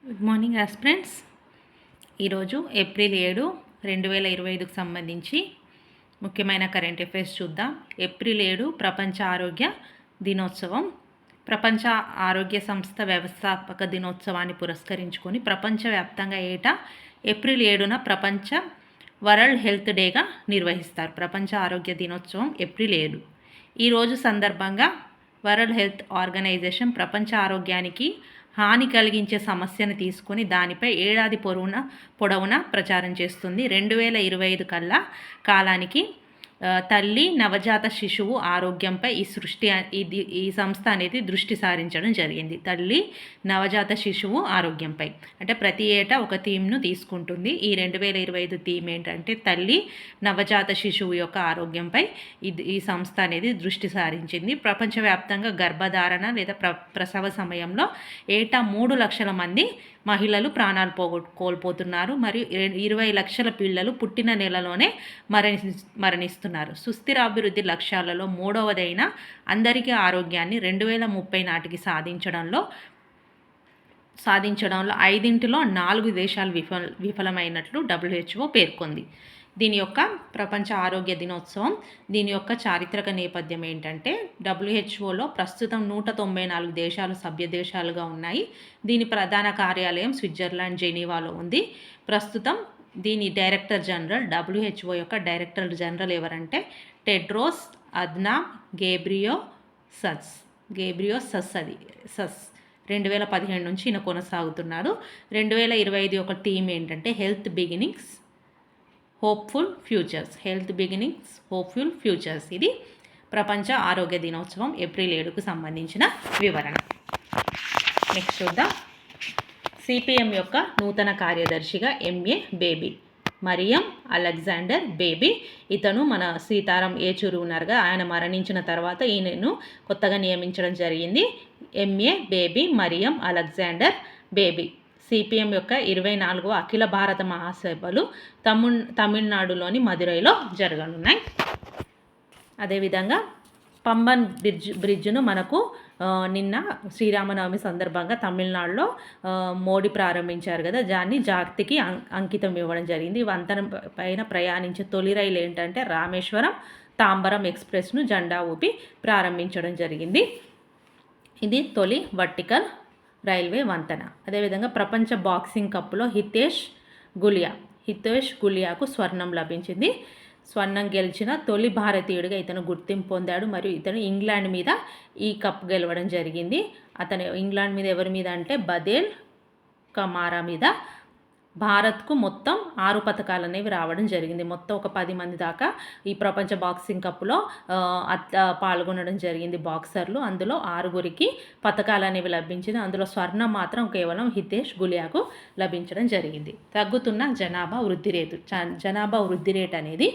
Good morning aspirants. ఈరోజు April 7, 2025కు సంబంధించి ముఖ్యమైన కరెంట్ అఫైర్స్ చూద్దాం. ఏప్రిల్ 7 ప్రపంచ ఆరోగ్య దినోత్సవం. ప్రపంచ ఆరోగ్య సంస్థ వ్యవస్థాపక దినోత్సవాన్ని పురస్కరించుకొని ప్రపంచవ్యాప్తంగా ఏటా ఏప్రిల్ 7న ప్రపంచ వరల్డ్ హెల్త్ డేగా నిర్వహిస్తారు. ప్రపంచ ఆరోగ్య దినోత్సవం ఏప్రిల్ 7. ఈరోజు సందర్భంగా వరల్డ్ హెల్త్ ఆర్గనైజేషన్ ప్రపంచ ఆరోగ్యానికి హాని కలిగించే సమస్యను తీసుకొని దానిపై ఏడాది పొడవునా ప్రచారం చేస్తుంది. 2025 కల్లా కాలానికి తల్లి నవజాత శిశువు ఆరోగ్యంపై ఈ సంస్థ అనేది దృష్టి సారించడం జరిగింది. తల్లి నవజాత శిశువు ఆరోగ్యంపై అంటే ప్రతి ఏటా ఒక థీమ్ను తీసుకుంటుంది. ఈ 2025 థీమ్ ఏంటంటే తల్లి నవజాత శిశువు యొక్క ఆరోగ్యంపై ఈ సంస్థ అనేది దృష్టి సారించింది. ప్రపంచవ్యాప్తంగా గర్భధారణ లేదా ప్రసవ సమయంలో ఏటా 3 లక్షల మంది మహిళలు ప్రాణాలు కోల్పోతున్నారు మరియు 20 లక్షల పిల్లలు పుట్టిన నెలలోనే మరణిస్తున్నారు. సుస్థిరాభివృద్ధి లక్ష్యాలలో 3వదైన అందరికీ ఆరోగ్యాన్ని 2030 నాటికి సాధించడంలో 5లో 4 దేశాలు విఫలమైనట్లు WHO పేర్కొంది. దీని యొక్క ప్రపంచ ఆరోగ్య దినోత్సవం దీని యొక్క చారిత్రక నేపథ్యం ఏంటంటే WHOలో ప్రస్తుతం 194 దేశాలు సభ్య దేశాలుగా ఉన్నాయి. దీని ప్రధాన కార్యాలయం స్విట్జర్లాండ్ జెనీవాలో ఉంది. ప్రస్తుతం దీని డైరెక్టర్ జనరల్ WHO యొక్క డైరెక్టర్ జనరల్ ఎవరంటే టెడ్రోస్ అద్నామ్ గేబ్రియోసస్ 2017 నుంచి ఈయన కొనసాగుతున్నాడు. 2025 యొక్క థీమ్ ఏంటంటే హెల్త్ బిగినింగ్స్ హోప్ఫుల్ ఫ్యూచర్స్. ఇది ప్రపంచ ఆరోగ్య దినోత్సవం ఏప్రిల్ 7కు సంబంధించిన వివరణ. నెక్స్ట్ చూద్దాం. CPM యొక్క నూతన కార్యదర్శిగా MA బేబీ మరియం అలెగ్జాండర్ బేబీ. ఇతను మన సీతారాం ఏచూరి ఉన్నారుగా, ఆయన మరణించిన తర్వాత ఈయనను కొత్తగా నియమించడం జరిగింది. MA బేబీ మరియం అలెగ్జాండర్ బేబీ. CPM యొక్క 24వ అఖిల భారత మహాసభలు తమిళనాడులోని మదురైలో జరగనున్నాయి. అదేవిధంగా పంబన్ బ్రిడ్జ్ను మనకు నిన్న శ్రీరామనవమి సందర్భంగా తమిళనాడులో మోడీ ప్రారంభించారు కదా, దాన్ని జాతికి అంకితం ఇవ్వడం జరిగింది. ఈ వంతెన పైన ప్రయాణించే తొలి రైలు ఏంటంటే రామేశ్వరం తాంబరం ఎక్స్ప్రెస్ను జెండా ఊపి ప్రారంభించడం జరిగింది. ఇది తొలి వర్టికల్ రైల్వే వంతెన. అదేవిధంగా ప్రపంచ బాక్సింగ్ కప్లో హితేష్ గులియాకు స్వర్ణం లభించింది. స్వర్ణం గెలిచిన తొలి భారతీయుడిగా ఇతను గుర్తింపు పొందాడు మరియు ఇతను ఇంగ్లాండ్ మీద ఈ కప్ గెలవడం జరిగింది. అతను ఇంగ్లాండ్ మీద ఎవరి మీద అంటే బదేల్ కమారా మీద. భారత్కు మొత్తం 6 పథకాలు అనేవి రావడం జరిగింది. మొత్తం ఒక 10 మంది దాకా ఈ ప్రపంచ బాక్సింగ్ కప్లో పాల్గొనడం జరిగింది బాక్సర్లు. అందులో 6గురికి పథకాలు అనేవి లభించింది. అందులో స్వర్ణం మాత్రం కేవలం హితేష్ గులియాకు లభించడం జరిగింది. తగ్గుతున్న జనాభా వృద్ధి రేటు అనేది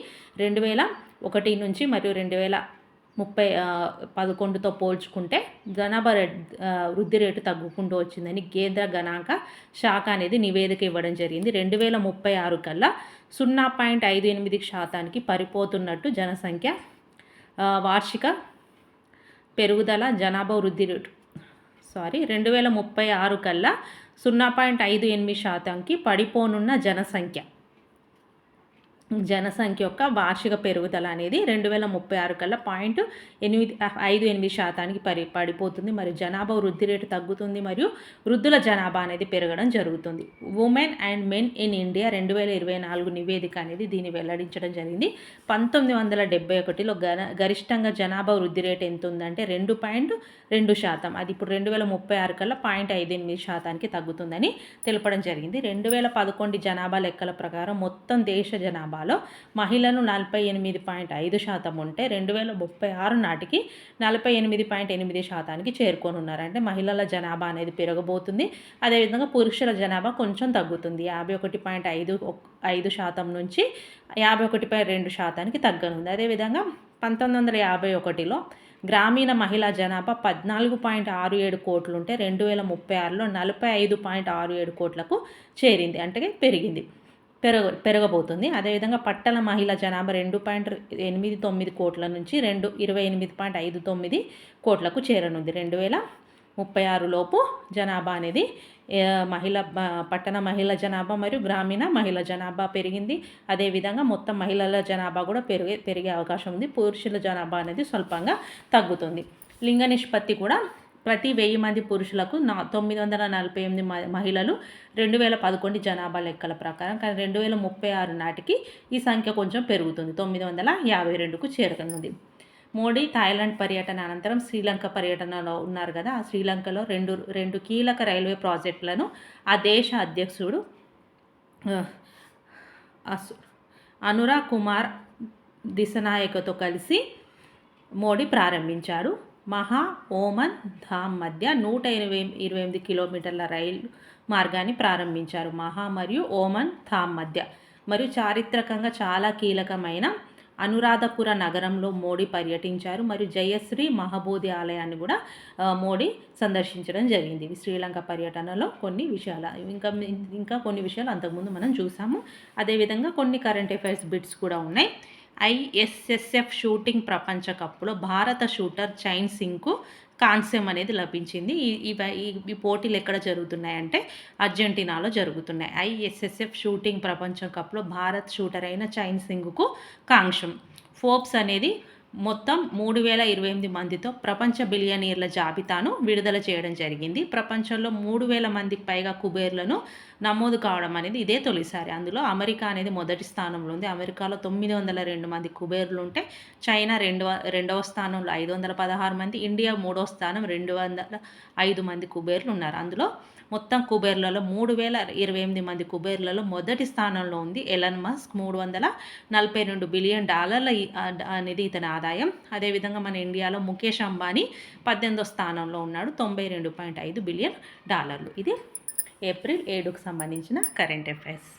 2001 నుంచి మరియు 2011తో పోల్చుకుంటే జనాభా వృద్ధి రేటు తగ్గుకుంటూ వచ్చిందని కేంద్ర గణాంక శాఖ అనేది నివేదిక ఇవ్వడం జరిగింది. 2036 కల్లా 0.58% పడిపోతున్నట్టు జనసంఖ్య వార్షిక పెరుగుదల జనాభా వృద్ధి రేటు 2036 కల్లా 0.58% పడిపోనున్న జనసంఖ్య యొక్క వార్షిక పెరుగుదల అనేది 2036 కల్లా 0.58% పడిపోతుంది. మరియు జనాభా వృద్ధి రేటు తగ్గుతుంది మరియు వృద్ధుల జనాభా అనేది పెరగడం జరుగుతుంది. Women and men in India 2024 నివేదిక అనేది దీన్ని వెల్లడించడం జరిగింది. 1971లో గరిష్టంగా జనాభా వృద్ధి రేటు ఎంత ఉందంటే 2.2%. అది ఇప్పుడు 2036 కల్లా 0.58% తగ్గుతుందని తెలపడం జరిగింది. 2011 జనాభా లెక్కల ప్రకారం మొత్తం దేశ జనాభాలో మహిళలు 48.5% ఉంటే 2036 నాటికి 48.8% చేరుకోనున్నారు. అంటే మహిళల జనాభా అనేది పెరగబోతుంది. అదేవిధంగా పురుషుల జనాభా కొంచెం తగ్గుతుంది. 51.5% నుంచి 51.2% తగ్గనుంది. అదేవిధంగా 1951లో గ్రామీణ మహిళా జనాభా 14.67 కోట్లు ఉంటే 2036లో 45.67 కోట్లకు చేరింది. అంటే పెరగబోతుంది. అదేవిధంగా పట్టణ మహిళా జనాభా 2.89 కోట్ల నుంచి 28.59 కోట్లకు చేరనుంది. 2036 లోపు జనాభా అనేది పట్టణ మహిళల జనాభా మరియు గ్రామీణ మహిళల జనాభా పెరిగింది. అదేవిధంగా మొత్తం మహిళల జనాభా కూడా పెరిగే అవకాశం ఉంది. పురుషుల జనాభా అనేది స్వల్పంగా తగ్గుతుంది. లింగ నిష్పత్తి కూడా ప్రతి 1000 మంది పురుషులకు 948 మహిళలు 2011 జనాభా లెక్కల ప్రకారం. కానీ 2036 నాటికి ఈ సంఖ్య కొంచెం పెరుగుతుంది, 952కు చేరుకున్నది. మోడీ థాయిలాండ్ పర్యటన అనంతరం శ్రీలంక పర్యటనలో ఉన్నారు కదా. ఆ శ్రీలంకలో రెండు కీలక రైల్వే ప్రాజెక్టులను ఆ దేశ అధ్యక్షుడు అనురా కుమార్ దిశనాయకతో కలిసి మోడీ ప్రారంభించారు. మహా ఓమన్ ధామ్ మధ్య 128 కిలోమీటర్ల రైలు మార్గాన్ని ప్రారంభించారు. మహా మరియు ఓమన్ ధామ్ మధ్య మరియు చారిత్రకంగా చాలా కీలకమైన అనురాధపుర నగరంలో మోడీ పర్యటించారు. మరియు జయశ్రీ మహబూది ఆలయాన్ని కూడా మోడీ సందర్శించడం జరిగింది. శ్రీలంక పర్యటనలో కొన్ని విషయాలు, ఇంకా కొన్ని విషయాలు అంతకుముందు మనం చూసాము. అదేవిధంగా కొన్ని కరెంట్ అఫైర్స్ బిట్స్ కూడా ఉన్నాయి. ఐఎస్ఎస్ఎఫ్ షూటింగ్ ప్రపంచ కప్లో భారత షూటర్ చైన్ సింగ్కు కాంస్యం అనేది లభించింది. ఈ పోటీలు ఎక్కడ జరుగుతున్నాయంటే అర్జెంటీనాలో జరుగుతున్నాయి. ఐఎస్ఎస్ఎఫ్ షూటింగ్ ప్రపంచ కప్లో భారత్ షూటర్ అయిన చైన్ సింగ్కు కాంస్యం. ఫోర్బ్స్ అనేది మొత్తం 3028 మందితో ప్రపంచ బిలియనీర్ల జాబితాను విడుదల చేయడం జరిగింది. ప్రపంచంలో 3000 మందికి పైగా కుబేర్లను నమోదు కావడం అనేది ఇదే తొలిసారి. అందులో అమెరికా అనేది మొదటి స్థానంలో ఉంది. అమెరికాలో 902 మంది కుబేర్లు ఉంటే చైనా రెండవ స్థానంలో 516 మంది, ఇండియా మూడవ స్థానం 205 మంది కుబేర్లు ఉన్నారు. అందులో మొత్తం కుబేర్లలో 3028 మంది కుబేర్లలో మొదటి స్థానంలో ఉంది ఎలన్ మస్క్. $342 బిలియన్ అనేది ఇతని ఆదాయం. అదేవిధంగా మన ఇండియాలో ముఖేష్ అంబానీ 18వ స్థానంలో ఉన్నాడు, $92.5 బిలియన్. ఇది ఏప్రిల్ 7కు సంబంధించిన కరెంట్ అఫైర్స్.